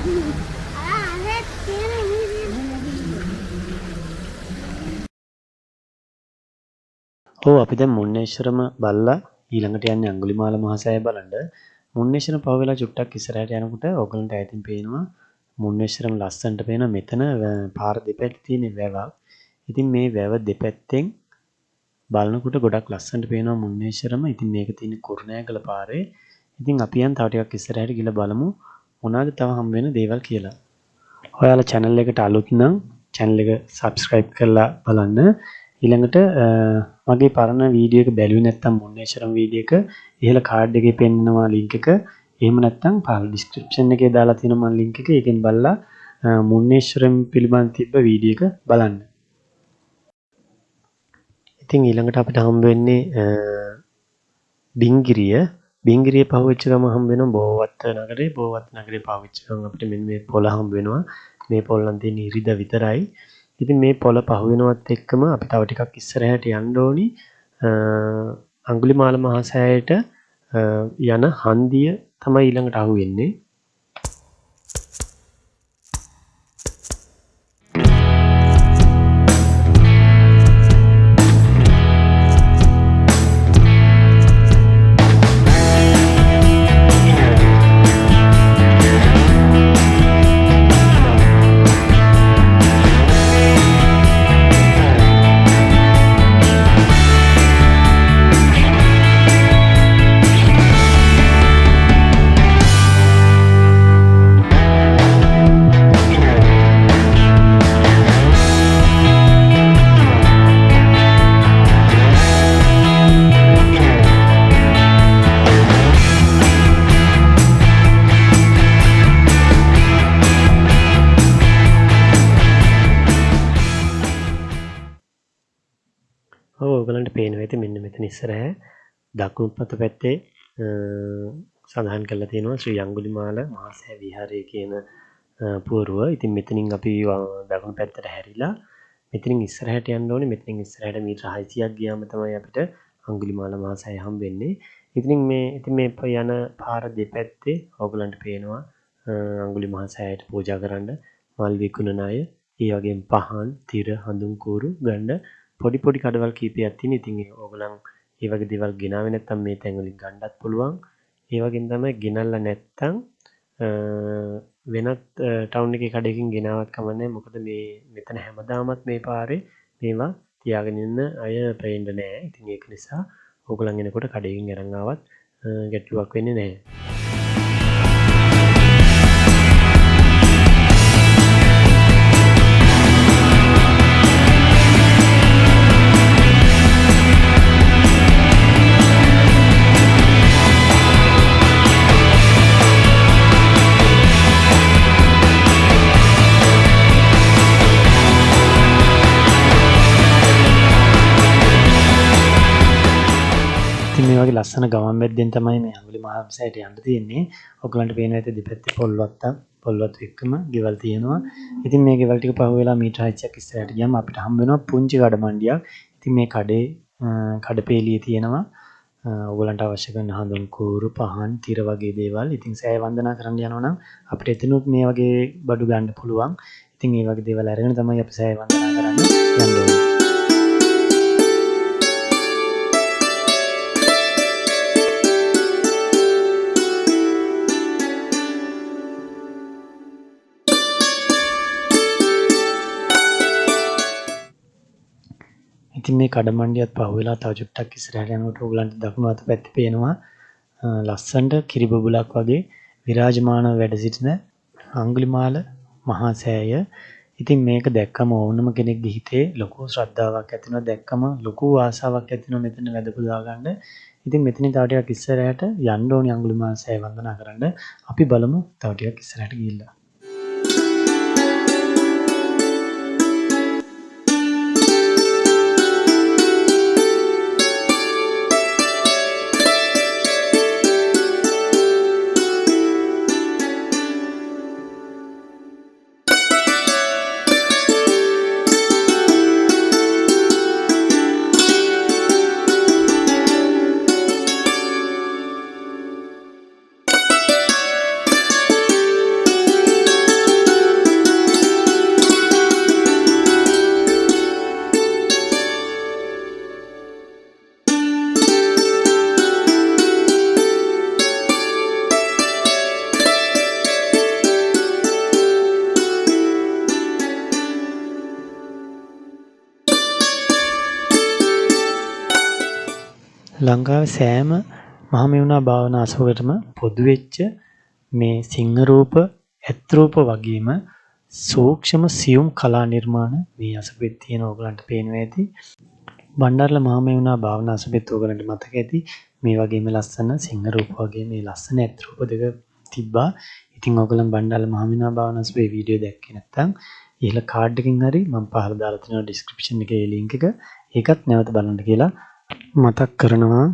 ඔව් අපි දැන් මුන්නේශ්වරම බලලා ඊළඟට යන්නේ අඟුලිමාල මහ සෑය බලන්න. මුන්නේශ්වරම පහු වෙලා චුට්ටක් ඉස්සරහට යනකොට ඔයගලන්ට ඈතින් පේනවා මුන්නේශ්වරම ලස්සනට පේනවා. මෙතන පාර දෙපැත්තේ තියෙන වැවක්. ඉතින් මේ වැව දෙපැත්තෙන් බලනකොට ගොඩක් ලස්සනට පේනවා මුන්නේශ්වරම. ඉතින් මේක තියෙන්නේ කුරුණෑගල පාරේ. ඉතින් අපි යන් තව ටිකක් ඉස්සරහට ගිහලා බලමු මොනවද තව හම්බ වෙන දේවල් කියලා. ඔයාලා channel එකට අලුත් නම් channel එක subscribe කරලා බලන්න. ඊළඟට මගේ පරණ වීඩියෝ එක බැලුවේ නැත්නම් මුන්නේශ්වරම් වීඩියෝ එක ඉහළ කාඩ් එකේ පෙන්නනවා link එක. එහෙම නැත්නම් පහළ description එකේ දාලා තියෙනවා මම link එක. ඒකෙන් බලලා මුන්නේශ්වරම් පිළිබඳ තිබ්බ වීඩියෝ එක බලන්න. ඉතින් ඊළඟට අපිට හම්බ වෙන්නේ බිංගිරිය. බිංගිරිය පහුවෙච්ච ගම හම්බ වෙනවා බෝවත්ත නගරේ. බෝවත්ත නගරේ පහුවෙච්ච ගම අපිට මෙන්න මේ පොළ හම්බ වෙනවා. මේ පොළ නම් තියෙන ඉරිද විතරයි. ඉතින් මේ පොළ පහු වෙනවත් එක්කම අපි තව ටිකක් ඉස්සරහට යන්න ඕනි. අඟුලිමාල මහ සෑයට යන හන්දිය තමයි ඊළඟට අහු වෙන්නේ. ඔයගලන්ට පේනවා ඇති මෙන්න මෙතන ඉස්සරහ දකුණු පත පැත්තේ සඳහන් කරලා තියෙනවා ශ්‍රී අඟුලිමාල මහ සෑ විහාරය කියන පුවරුව. ඉතින් මෙතනින් අපි දකුණු පැත්තට හැරිලා මෙතනින් ඉස්සරහට යන්න ඕනේ. මෙතනින් ඉස්සරහට මීටර 600ක් ගියාම තමයි අපිට අඟුලිමාල මහ සෑය හම්බෙන්නේ. ඉතින් මේ යන පාර දෙපැත්තේ ඔයගලන්ට පේනවා අඟුලි මහ සෑයට පූජා කරන්න මල් විකුණන අය, ඒ වගේම පහන්, තිර, හඳුන් කූරු ගන්න පොඩි පොඩි කඩවල් කීපයක් තියෙන. ඉතින් ඕගොල්ලන් ඒ වගේ දේවල් ගෙනාවේ නැත්නම් මේ තැන් වලින් ගන්නත් පුළුවන්. ඒ වගේම තමයි ගෙනල්ලා නැත්නම් වෙනත් ටවුන් එකේ කඩේකින් ගෙනාවත් කමන්නේ. මොකද මේ මෙතන හැමදාමත් මේ පාරේ මේවා තියාගෙන ඉන්න අය පේන්නේ නැහැ. ඉතින් ඒක නිසා ඕගොල්ලන් එනකොට කඩේකින් අරන් ආවත් ගැටලුවක් වෙන්නේ නැහැ. මේ වගේ ලස්සන ගමන් බැද්දෙන් තමයි මේ අඟුලි මහ සෑයට යන්න තියෙන්නේ. ඔයගලන්ට පේනවා ඇති දෙපැත්තේ පොල්වත්තු එක්කම ගෙවල් තියෙනවා. ඉතින් මේ ගෙවල් ටික පහු වෙලා මීටර 6ක් ඉස්සරහට ගියාම අපිට හම්බ වෙනවා පුංචි කඩමණ්ඩියක්. ඉතින් මේ කඩපේලියේ තියෙනවා ඔයගලන්ට අවශ්‍ය කරන හඳුන් කූරු, පහන්, තිර වගේ දේවල්. ඉතින් සෑය වන්දනා කරන්න යනවා නම් අපිට එතනොත් මේ වගේ බඩු ගන්න පුළුවන්. ඉතින් මේ වගේ දේවල් අරගෙන තමයි අපි සෑය වන්දනා කරන්න යන්න ඕනේ. ඉතින් මේ කඩමණ්ඩියත් පහුවෙලා තව චුට්ටක් ඉස්සරහට යනකොට ඕගලන්ට දකුණු අත පැත්තේ පේනවා ලස්සනට කිරි බබුලක් වගේ විරාජමානව වැඩ සිටින අඟුලිමාල මහා සෑය. ඉතින් මේක දැක්කම ඕනම කෙනෙක්ගේ හිතේ ලොකු ශ්‍රද්ධාවක් ඇති වෙනවා. දැක්කම ලොකු ආසාවක් ඇති වෙනවා මෙතන වැඩ පුදා ගන්න. ඉතින් මෙතනින් තව ටිකක් ඉස්සරහට යන්න ඕනි අඟුලිමාල සෑය වන්දනා කරන්න. අපි බලමු තව ටිකක් ඉස්සරහට ගිහිල්ලා. ලංකාවේ සෑම මහමෙවුනා භාවනා අසවකටම පොදු වෙච්ච මේ සිංහ රූප, ඇත් රූප වගේම සූක්ෂම සියුම් කලා නිර්මාණ මේ අසපෙත් තියෙන ඕගලන්ට පේනවා ඇති. බණ්ඩාරල මහමෙවුනා භාවනා අසපෙත් ඕගලන්ට මතක ඇති. මේ වගේම ලස්සන සිංහ රූප වගේ මේ ලස්සන ඇත් රූප දෙක තිබ්බා. ඉතින් ඕගලන් බණ්ඩාරල මහමෙවුනා භාවනා අසපෙත් වීඩියෝ දැක්කේ නැත්නම් ඉහළ කාඩ් එකකින් හරි මම පහළ දාලා තියෙනවා ඩිස්ක්‍රිප්ෂන් එකේ link එක. ඒකත් නැවත බලන්න කියලා මතක් කරනවා.